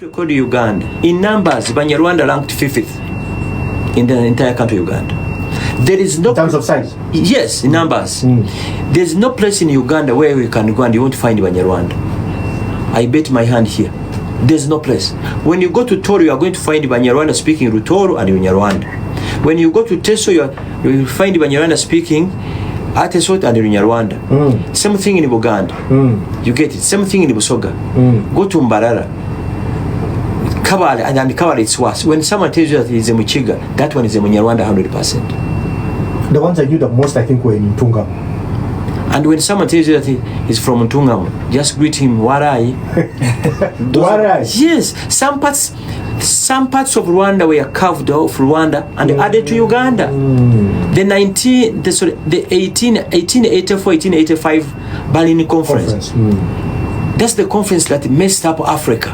Record Uganda. In numbers, Banyarwanda ranked 5th in the entire country of Uganda. There is no... In terms of size? Yes, in numbers. There is no place in Uganda where you can go and you won't find Banyarwanda. I bet my hand here. There's no place. When you go to Toro, you are going to find Banyarwanda speaking Rutoro and Banyarwanda. When you go to Teso, you will find Banyarwanda speaking Atesot and Banyarwanda. Same thing in Buganda. You get it. Same thing in Busoga. Go to Mbarara. Kabale, and Kabale it's worse. When someone tells you that he's a Muchiga, that one is a Munyarwanda 100%. The ones I knew the most, I think, were in Ntungamo. And when someone tells you that he's from Ntungamo, just greet him, Warai. Warai? Yes. Some parts of Rwanda were carved off Rwanda and added to Uganda. The 1884-1885 Berlin Conference. That's the conference that messed up Africa.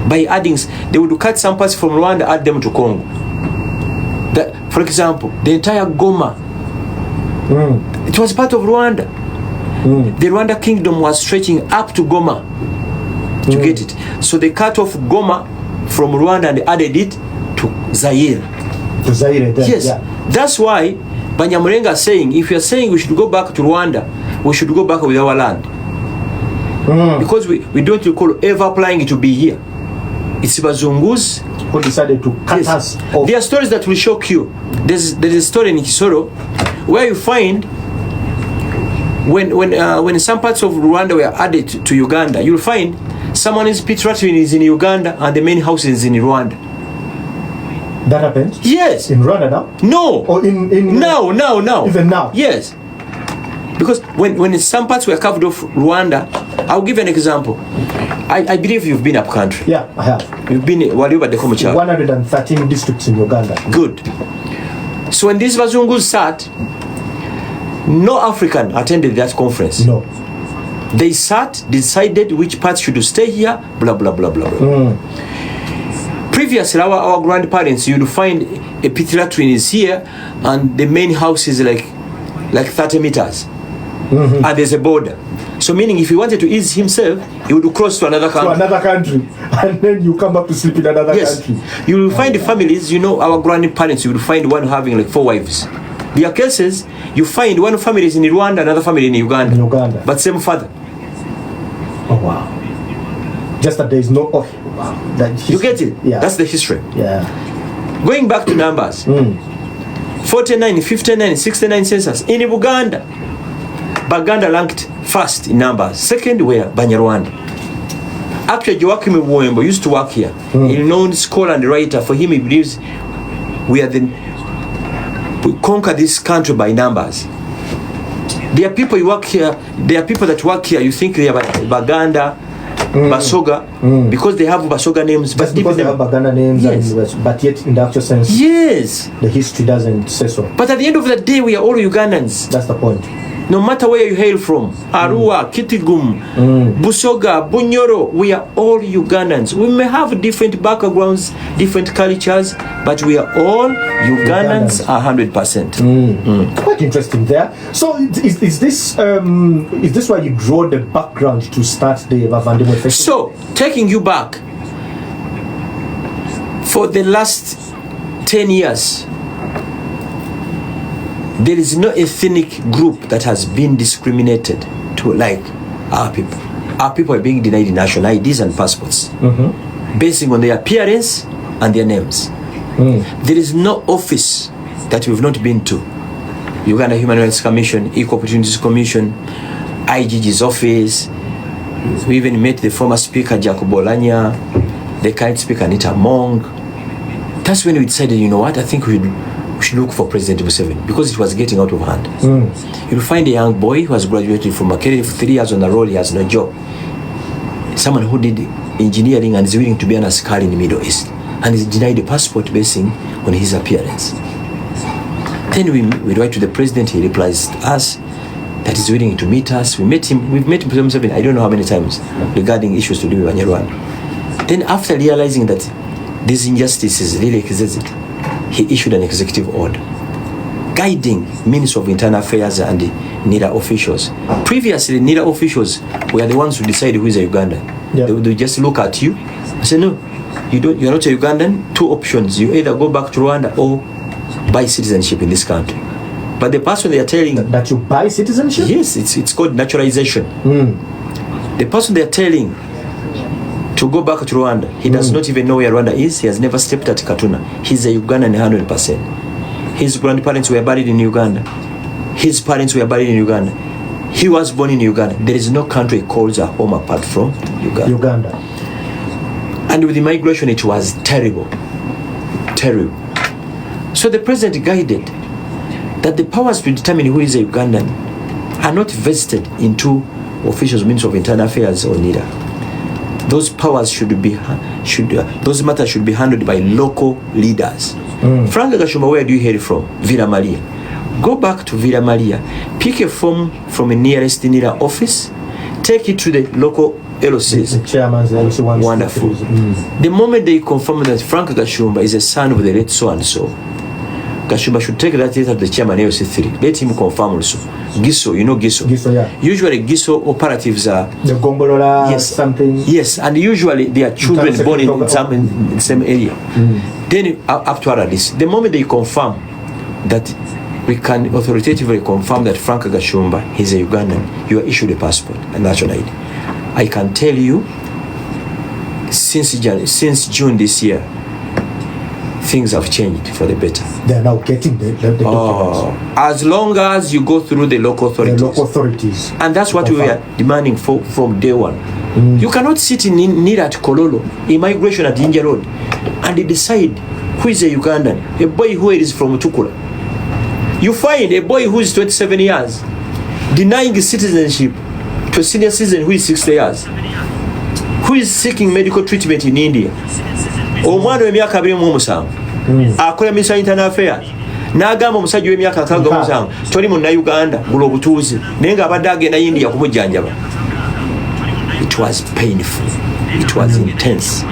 By adding, they would cut some parts from Rwanda, add them to Congo. For example, the entire Goma, it was part of Rwanda. The Rwanda kingdom was stretching up to Goma. You get it? So they cut off Goma from Rwanda and added it to Zaire. To Zaire, then, yes. Yeah. That's why Banyamurenga is saying, if you're saying we should go back to Rwanda, we should go back with our land. Because we don't recall ever planning to be here. It's Bazungus who decided to cut us off. There are stories that will shock you. There's a story in Kisoro where you find when some parts of Rwanda were added to Uganda, you'll find someone's pit ratwin is in Uganda and the main house is in Rwanda. That happened? Yes. In Rwanda now? No. Or in now. Even now? Yes. Because when some parts were carved off Rwanda, I'll give an example. I believe you've been up country. Yeah, I have. You've been Waliuba de Komucha. 113 districts in Uganda. Good. So when these Bazungus sat, no African attended that conference. No. They sat, decided which parts should stay here, blah, blah, blah, blah, blah. Previously, our grandparents, you'd find a pit latrine is here and the main house is like 30 meters. And there's a border. So meaning if he wanted to ease himself, he would cross to another country. To another country. And then you come back to sleep in another country. You will find the families, our grandparents, you will find one having like 4 wives. There are cases, you find one family is in Rwanda, another family in Uganda. In Uganda. But same father. Oh, wow. Just that there is no... Oh, wow. That you get it? Yeah. That's the history. Yeah. Going back to numbers. 49, 59, 69 census. In Uganda, Baganda ranked first in numbers. Second were Banyarwanda. Actually, Joachim Wembo used to work here. A known scholar and writer. For him, he believes we conquer this country by numbers. There are people who work here. There are people that work here. You think they are Baganda, Basoga, because they have Basoga names. Just because they have Baganda names, yes. But yet in the actual sense, yes, the history doesn't say so. But at the end of the day, we are all Ugandans. That's the point. No matter where you hail from, Arua, Kitigum, Busoga, Bunyoro, we are all Ugandans. We may have different backgrounds, different cultures, but we are all Ugandans 100%. Quite interesting there. So is this why you draw the background to start the Bazadimwe festival? So, taking you back, for the last 10 years, there is no ethnic group that has been discriminated to like our people. Our people are being denied national IDs and passports based on their appearance and their names. There is no office that we've not been to. Uganda Human Rights Commission, Equal Opportunities Commission, IGG's office. We even met the former speaker, Jacob Olanya, the current speaker, Anita Mong. That's when we decided, you know what, I think we should look for President Museveni because it was getting out of hand. You'll find a young boy who has graduated from Makerere for 3 years on a roll, he has no job. Someone who did engineering and is willing to be an askari in the Middle East and is denied a passport basing on his appearance. Then we write to the president, he replies to us that he's willing to meet us. We've met President Museveni, I don't know how many times, regarding issues to do with Banyarwanda. Then after realizing that this injustice is really existed, he issued an executive order guiding Minister of Internal Affairs and NIRA officials. Previously, NIRA officials were the ones who decided who is a Ugandan. Yeah. They would just look at you, I said, no, you're not a Ugandan. Two options. You either go back to Rwanda or buy citizenship in this country. But the person they are telling... That you buy citizenship? Yes, it's called naturalization. The person they are telling to go back to Rwanda, he does not even know where Rwanda is. He has never stepped at Katuna. He's a Ugandan 100%. His grandparents were buried in Uganda. His parents were buried in Uganda. He was born in Uganda. There is no country he calls a home apart from Uganda. And with immigration, it was terrible. Terrible. So the president guided that the powers to determine who is a Ugandan are not vested in two officials, Ministry of Internal Affairs or NIDA. Those powers those matters should be handled by local leaders. Frank Gashumba, where do you hail from? Villa Maria. Go back to Villa Maria, pick a form from a nearest NIDA office, take it to the local LOCs. The chairman's LOC. Wonderful. The moment they confirm that Frank Gashumba is a son of the late so-and-so, Gashumba should take that letter to the chairman LOC3. Let him confirm also. Giso, you know Giso? Giso, yeah. Usually Giso operatives are... The Gombolola, something. Yes, and usually they are children born in the same area. Then up to this, the moment they confirm that we can authoritatively confirm that Frank Gashumba is a Ugandan, you are issued a passport and national ID. I can tell you, since June this year, things have changed for the better. They are now getting the documents. As long as you go through the local authorities. The local authorities. And that's what we are demanding from day one. You cannot sit in NIDA at Kololo, immigration at Inja Road, and decide who is a Ugandan, a boy who is from Tukula. You find a boy who is 27 years denying citizenship to a senior citizen who is 60 years, who is seeking medical treatment in India. Omwana w'emyaka 27 akola Ministry of Internal Affairs n'agamba omusajja w'emyaka 67 toli munnayuganda gula obutuuzi naye ng'abadde agenda India kumujjanjaba. It was painful. It was intense.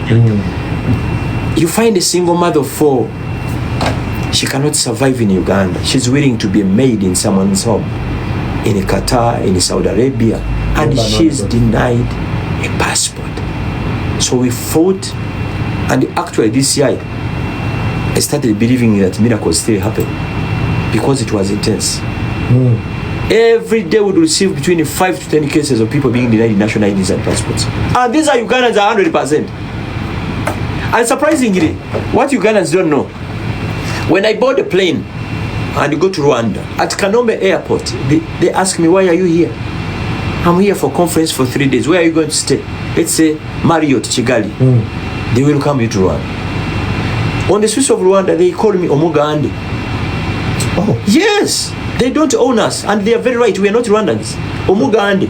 You find a single mother of 4. She cannot survive in Uganda. She's willing to be a maid in someone's home, in Qatar, in Saudi Arabia, and she's denied a passport. So we fought, and actually this year I started believing that miracles still happen because it was intense. Every day we would receive between 5 to 10 cases of people being denied national IDs and passports. And these are Ugandans 100%. And surprisingly, what Ugandans don't know, when I board a plane and go to Rwanda, at Kanombe airport, they ask me, why are you here? I'm here for conference for 3 days. Where are you going to stay? Let's say Marriott, Kigali. They will come you to Rwanda. On the streets of Rwanda, they call me Omugandi. Oh. Yes, they don't own us, and they are very right. We are not Rwandans. Omugandi.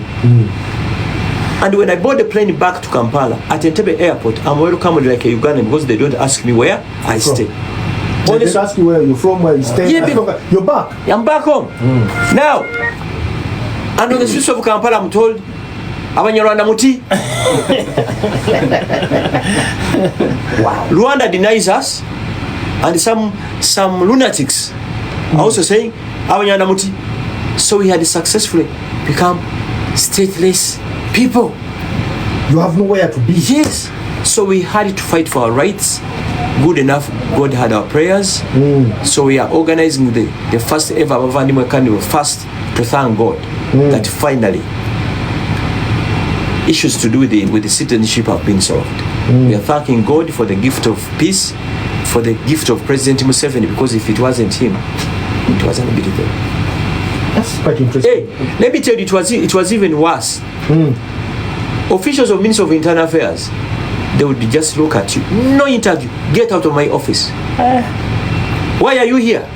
And when I board the plane back to Kampala, at Entebbe airport, I'm welcomed like a Ugandan because they don't ask me where I stay. They just ask you where you're from, where you stay. Yeah, you're back. I'm back home. Now, and on the streets of Kampala, I'm told, Abanyarwanda muti. Wow. Rwanda denies us, and some lunatics are also saying, Abanyarwanda muti. So we had successfully become stateless people. You have nowhere to be. Yes. So we had to fight for our rights. Good enough, God had our prayers. So we are organizing the first ever Bazadimwe Carnival fast to thank God that finally issues to do with the citizenship have been solved. We are thanking God for the gift of peace, for the gift of President Museveni, because if it wasn't him, it was unbelievable. That's quite interesting. Hey, let me tell you, it was even worse. Officials of Ministry of Internal Affairs, they would just look at you. No interview. Get out of my office. Why are you here?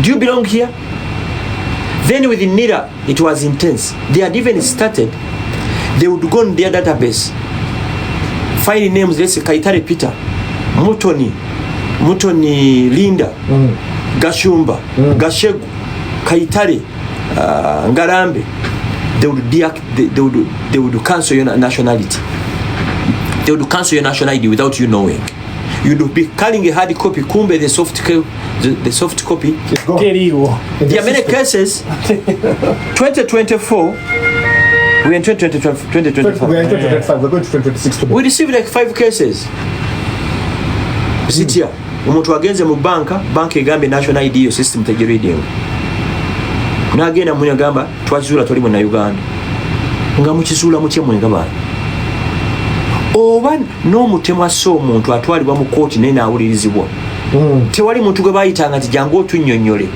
Do you belong here? Then with NIDA, it was intense. They had even started, they would go on their database, find names, let's say Kaitare Peter, Mutoni Linda, Gashumba, Gashegu, Kaitare, Ngarambe. They would cancel your nationality. They would cancel your national ID without you knowing. You'd be carrying a hard copy, kumbe the soft copy. There are many cases. 2024, We're in 2025. We're in 2025. We're going to 2026 today. We received like 5 cases. Sit here. Omuntu agenze mu banka egambye national ID system tegireading. N'agenda mu nyagamba twakizuula toli mu Uganda. Nga mukizuula mutye mwenga bana. Oba n'omutemu asse omuntu atwalibwa mu kooti naye n'awulirizibwa. Tewali muntu gwe bayitanga nti jangu otunnyonnyole.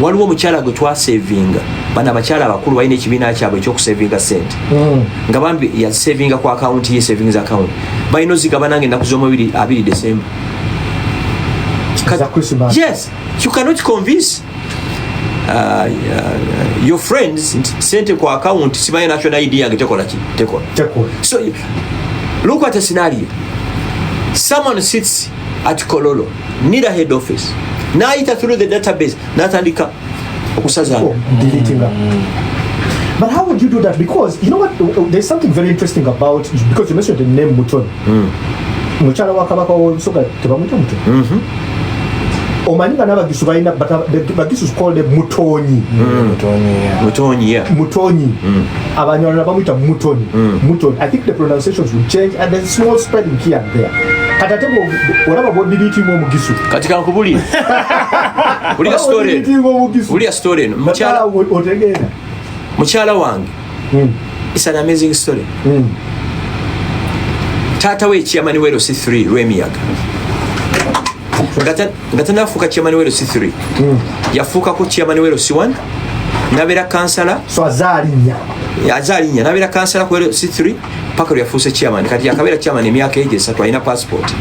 Waliwo omukyala gwe twasevinga. Bana abakyala abakulu balina ekibiina kyabwe ekyokusevinga sente. Nga bambi yasevinga ku akawunti ye savings account. Balina ozigaba nange ennaku z'omubiri December. Yes, you cannot convince your friends sente ku account sibaye national ID yange tekola. So look at a scenario. Someone sits at Kololo, need a head office. Naita through the database, natandika okusazana. Deleting that. But how would you do that? Because you know what, there's something very interesting about, because you mentioned the name Mutoni. Muchala wa Kabaka wa Songa tebamuita Mutoni. Omanyinga n'abagisu balina, but the bagisu is called Mutoni. Mutoni. Abanyarwanda bamwita Mutoni. Mutoni. I think the pronunciations will change and there's small spelling here and there. Katatebo whatever about deleting mo mugisu. Katika nkubuli. Uli story. Uli story. Muchala wange. It's an amazing story. Tata we chairman wero C3 Remiyaga. Ngata nafuka chairman wero C3. Yafuka ko chairman wero C1. Nabera kansala. So azalinya. Azalinya nabera kansala ko wero C3 paka yafuse chairman. Kati yakabera chairman emyaka ege 3 alina passport.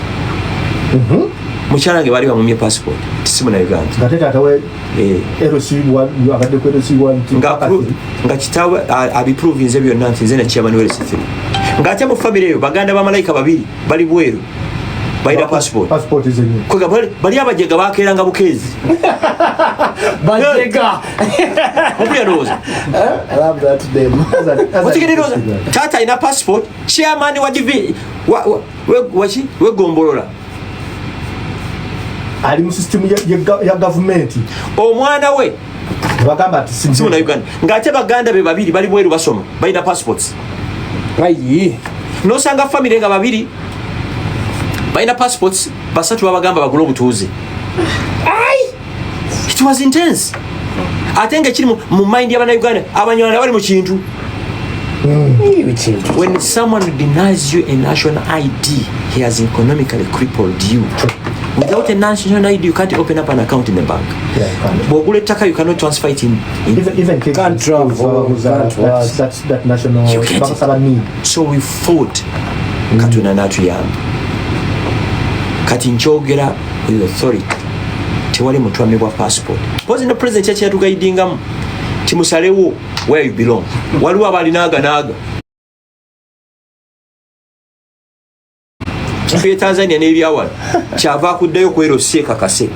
Muchala nge bali bamumye passport. Tisimu na Uganda. Ngateta tawe LC1 you abadde ko LC1 nga kitawe abiprove nze byonna nze na chairman wero C3. Ngate mu family eyo baganda ba malayika babiri bali bweru. Baida passport is in. Kwa bali abajega bakeranga bukezi. Bajega. Obuya roza. I love that name. What you roza? Tata ina passport, chairman wa divi we gombolola. Ali mu system ya government. Omwana we bagamba ati simu na Uganda. Ngate baganda be babiri bali bweru basoma. Baida passports. Ayi. No sanga family nga babiri. Baina passports basatu babagamba bagula obutuuze. It was intense. Atenge kiri mu mind y'abana Uganda abanywana bali mu kintu. When someone denies you a national ID, he has economically crippled you. Without a national ID, you can't open up an account in the bank. Bogule taka, you cannot transfer it in even can't travel. That's that national. So we fought. Katuna natuyamba. Kati nchogera with authority. Tewali muntu amebwa passport. Pose no president chachi yatugaidingamu. Timusalewo where you belong. Waliwo abalinaga naga. Chife Tanzania n'ebyawa. Kyava kuddayo kwero seka kase.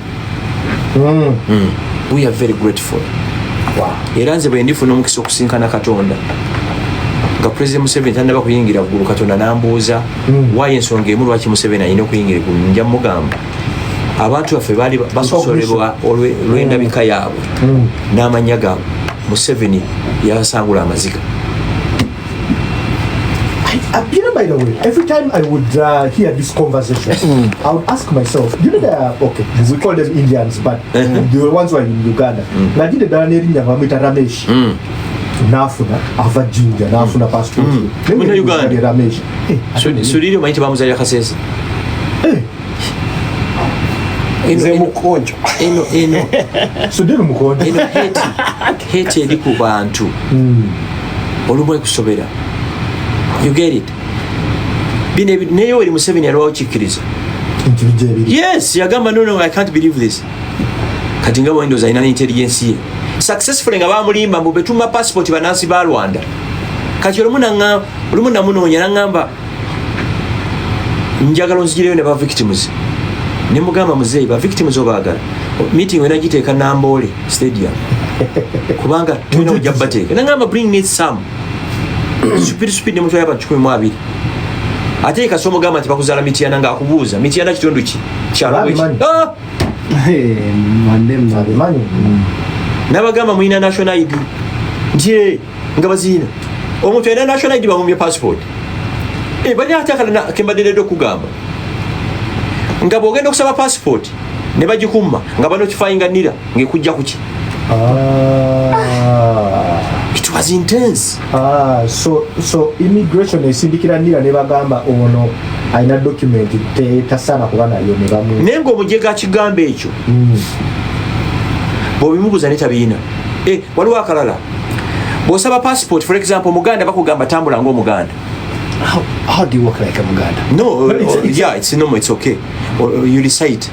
We are very grateful. Wow. Era nze bwe ndifuna omukisa okusinkana Katonda. Nga President Museveni tannaba kuyingira ggulu Katonda n'ambuuza why ensonga emu lwaki Museveni alina okuyingira ggulu. Nja mugamba abantu baffe baali basosolebwa olw'endabika yaabwe n'amanya gaabwe. Museveni yabasangula amaziga. By the way, every time I would hear this conversation, I would ask myself, you know, they are, okay, we call them Indians, but the ones who are in Uganda. Na did the Daneri Yamamita Ramesh. Nafuna, Ava Ginger, Nafuna passport. Muna Uganda Ramesh. So did you mind about Muzaya Hasses? So did Mukonjo. Hate Ediku Bantu. Olumwe kusobera. You get it? Neyo eri Museveni alwa ochikiriza. Yes, yagamba no, I can't believe this. Kati nga Windows ina intelligence ye. Successfully nga bamulimba mu betuma passport banansi ba Rwanda. Kati olumuna munonya ngamba njagala nzigireyo ne ba victims. Ne mugamba muzeyi ba victims obagala. Meeting wena giteeka Nambole Stadium. Kubanga tuna ujabate. Ngamba bring me some. Speed ne mutwa yabachukwe mu abiri. Ate kasomo gama ati bakuzala mitiyana nga akubuuza mitiyana kitundu ki kyalo ki mandem na bimani nabagamba muina national ID nje nga bazina omuntu ena national ID bamumye passport bali atakala kembadde okugamba nga bwogenda okusaba passport ne bagikuma nga banotifyinganira ngekujja kuki. It was intense. So immigration esindikiranira ne bagamba ono alina document tasana kuba nayo ne bamu naye ng'omujega kigambo ekyo bw'obimubuza ne tabiina. Waliwo akalala bw'osaba passport for example Muganda bakugamba tambula ng'Omuganda. How do you work like a Muganda? No, it's normal, it's okay. Or you recite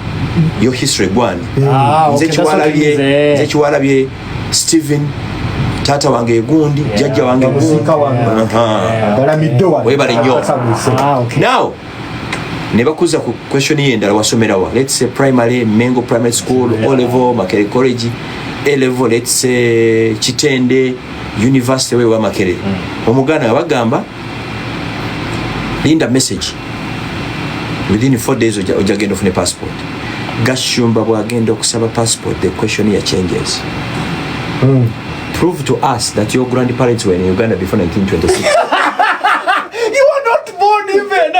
your history gwan. Okay, nze Kiwalabye Stephen tata wange gundi jajja wange gundi webale nnyo. Now ne bakuza ku question yendala wasomerawa, let's say primary Mengo primary school, O level Makere college, A level let's say Kitende university we wa Makere. Omuganda abagamba linda message within 4 days ojagenda ofune passport. Gashumba bwagenda okusaba passport, the questionnaire changes. Prove to us that your grandparents were in Uganda before 1926. You are not born even.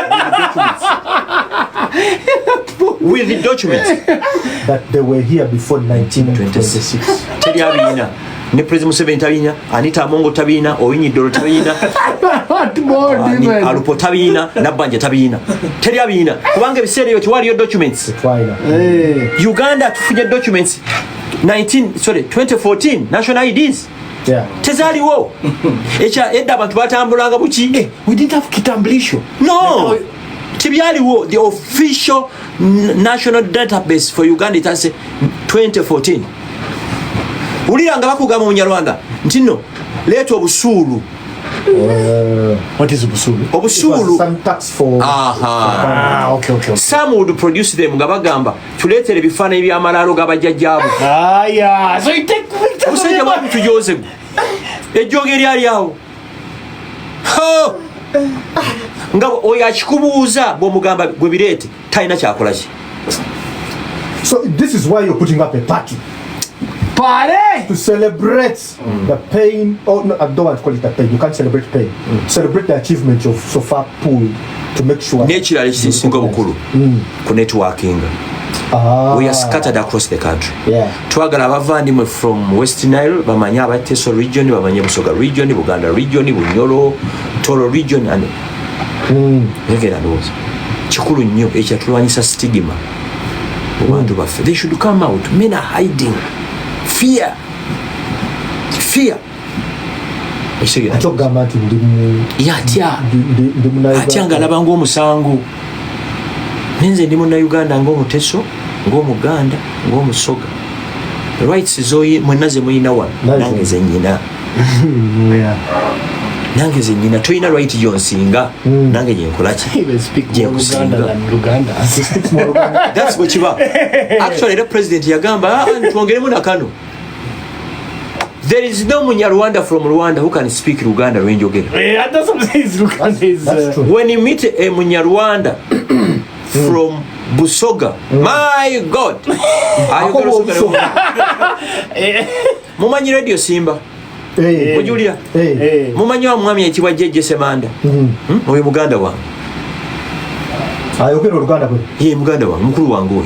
With the documents that they were here before 1926. Tell you ne President Museveni tabina, Anita Mongo tabina, Owinyi Doro tabina, Alupo tabina, Nabanja tabina. Tell you kubanga biseera yo kiwali yo documents. Uganda tufunye documents 2014 national IDs. Yeah. Tezaliwo. Edda abantu batambulanga buki. We didn't have kitambulisho. No. Tibyaliwo, the official national database for Uganda it has 2014. Uliranga bakugamba Munyarwanda nti no leeta obusuulu. What is obusulu? Obusulu. Some tax for. Okay. Some would produce them nga bagamba tuleetere ebifaananyi by'amalaalo g'abajjajjaabu. So you take pictures. Musajja bwa tujoze. Ejjooge eryali awo. Nga oyo akikubuuza bw'omugamba gwe bireete talina kyakola ki. So this is why you're putting up a party. To celebrate the pain, no, I don't want to call it a pain, you can't celebrate pain. Celebrate the achievement of so far pool to make sure. N'ekirala ekisinga obukulu ku networking. We are scattered across the country. Twagala abavandimwe from West Nile, bamanye abateso region, bamanye Busoga region, Buganda region, Bunyoro, Toro region and yegera ndowooza kikulu nnyo ekyatulwanyisa stigma abantu baffe. They should come out. Men are hiding. Fear. Atogamba nti atya ngalaba ng'omusango. Nenze ndi Munnayuganda ng'omuteso, ng'Omuganda, ng'Omusoga. Rights zoyi mwenna ze muyina wano nange ze nnyina. Nange ze nnyina toyina right gyonsinga nange gyenkola ki gyenkusinga. That's what kiba. Actually the president yagamba twongeremu nakano. There is no Munyarwanda from Rwanda who can speak Luganda lwenjogera. When you meet a Munyarwanda from Busoga, my God, mumanyi radio Simba mujulia mumanyi wa mwami ekibwa Jeje Semanda oyo muganda wange ayogera Oluganda kwe ye muganda wange mukulu wange oyo.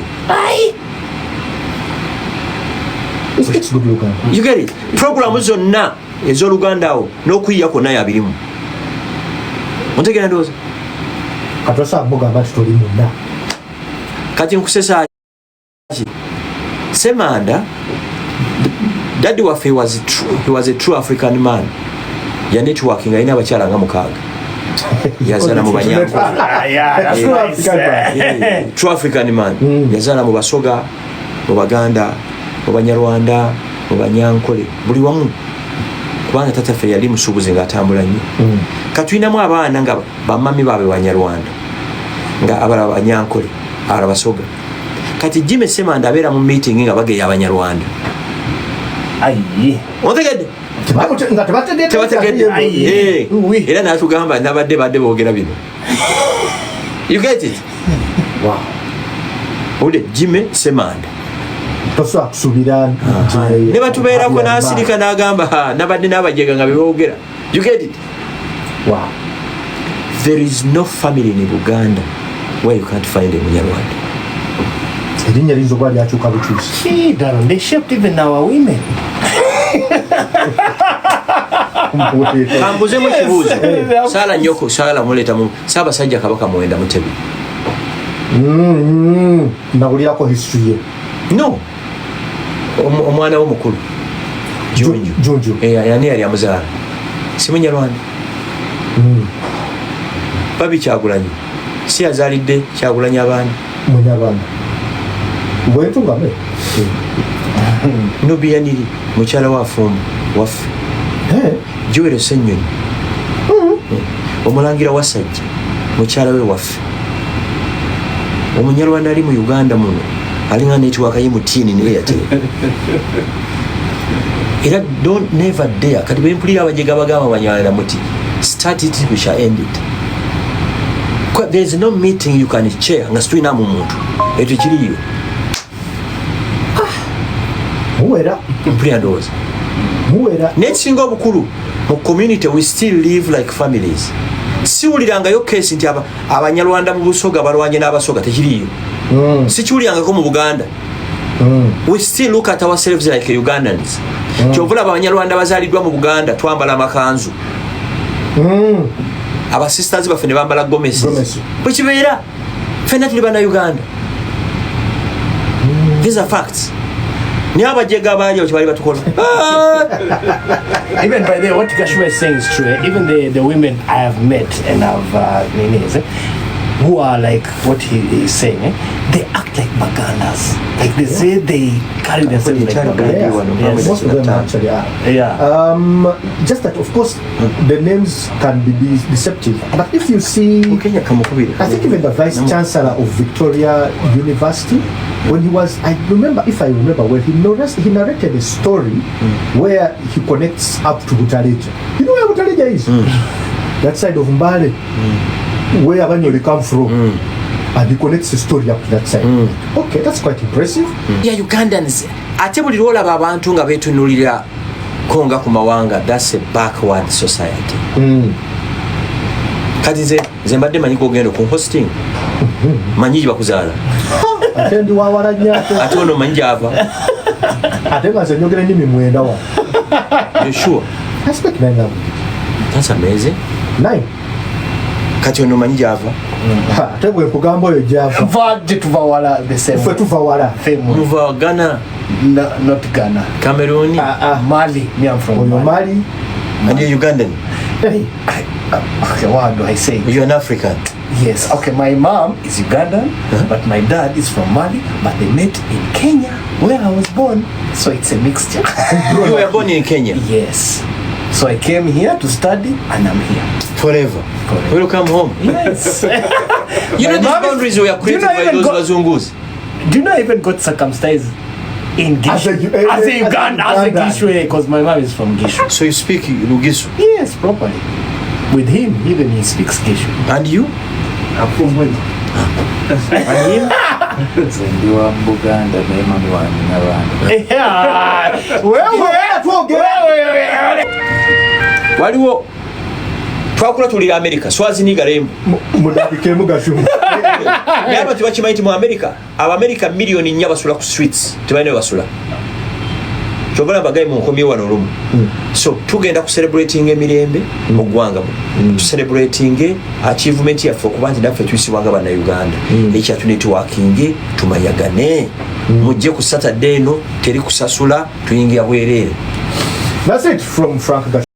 You get it? Programu zonna ez'Oluganda awo n'okuyiyako naye abirimu. Ontegera ndowooza katosa mugamba nti toli munna kati nkusesa ki Semanda daddy waffe he was a true African man. Ya networking alina abakyala nga mukaaga yazala mu Banyankole. True African man yazala mu Basoga, mu Baganda, mu Banyarwanda, mu Banyankole, buli wamu kubanga tataffe yali musuubuzi ng'atambula nnyo. Katulinamu abaana nga bamami baabe Banyarwanda nga abalala Banyankole abalala Basoga. Kati Jimmy Semanda abeera mu meeting nga bageya Abanyarwanda. Ontegedde? Tebategedde. Era n'atugamba nabadde boogera bino. You get it? Wow. Ode Jimmy Semanda. Tosa kusubira ne batubeerako n'asirika n'agamba nabadde n'abajega nga beboogera. You get it? Wow. There is no family in Uganda where you can't find a Munyarwanda. Erinnya linzo bwa lyakyuka bukyusi. Gee, darling, they shaped even our women. Kambuzemu kibuuzo. Saala nyoko, saala muleta mu Ssaabasajja Kabaka Muwenda Mutebi. Nawulirako history ye. No. Omwana wo mukulu. Junju. Yani yali amuzaala. Si Munyarwanda. Babi Kyagulanyi. Si yazaalidde Kyagulanyi abaana. Munyarwanda. Bwentungame. Nubiyaniri mukyala wa Fumbo waffe. Juwero Ssennyonyi. Omulangira Wasajja mukyala we waffe. Omunyarwanda ali mu Uganda muno alinga netiwaka ye mutiini ne Airtel. Era don't never dare kati bwe mpulira abajega bagamba Abanyarwanda muti start it we shall end it. There is no meeting you can chair nga situina mu muntu ekyo kiriyo. Muwera. Mpulira ndowooza. Muwera. N'ekisinga obukulu mu community we still live like families. Siwulirangayo case nti Abanyarwanda mu Busoga balwanye n'Abasoga tekiriyo. Sikiwulirangako mu Buganda. We still look at ourselves like Ugandans. Kyovula Abanyarwanda bazaaliddwa mu Buganda twambala amakanzu. Abasisters baffe ne bambala gomesi. Bwe kibeera ffenna tuli bana Uganda. These are facts. Even by the way, what Gashumba is saying is true. Even the women I have met and I've who are like what he is saying, they act like Baganas. Like they say they carry themselves like Baganas. Yes. Most of them actually are. Yeah. Just that, of course, the names can be deceptive. But if you see, I think even the Vice Chancellor of Victoria University, when he was, I remember when he narrated a story where he connects up to Butaleja. You know where Butaleja is? That side of Mbale. Where Abanyoli come from, and he connects the story up to that side. Okay, that's quite impressive. Yeah, Ugandans. Ate buli lwolaba abantu nga beetunuulira konga ku mawanga, that's a backward society. Kati nze mbadde manyi kogenda ku hosting. Manyi bakuzaala. Ate ndi wawala nnyo ate. Ate ono manyi gy'ava. Ate nga nze njogera ennimi mwenda wa. You sure? I speak 9 languages. That's amazing. 9. Kati ono manyi gy'ava. Ate bwe nkugamba oyo gy'ava. Tuva wala the same. Ffe tuva wala. Muva Ghana. Not Ghana. Cameroon. Mali. Me, I'm from Oyo Mali. And you're Ugandan. Okay, what do I say? You're an African. Yes. Okay, my mom is Ugandan, but my dad is from Mali. But they met in Kenya, where I was born. So it's a mixture. You were born in Kenya? Yes. So I came here to study, and I'm here. Forever. Welcome home. Yes. You know these boundaries were created by those Bazungus. Do you know I even got circumcised in Gishu? As a Uganda, as a Gishu, because my mom is from Gishu. So you speak Lugisu? Yes, properly. With him, even he speaks Gishu. And you? I'm from Wales. And him? Zendiwa Buganda naye mami wange n'abantu. Waliwo twakula tulira America swaziniga lembo mudabikemu Gashumba. naye abantu bakimanyi nti mu America Abamerica miliyoni 4 basula ku streets tebalina basula kyobala bagayi mu nkomye wano olumu. So tugenda ku celebrating emirembe mu ggwanga tu celebrating achievement yaffe okuba nti naffe tuyisibwanga bana Uganda ekyatu networking tumayagane mujje ku Saturday no teri kusasula tuyingira bwerere. That's it from Frank Gashumba.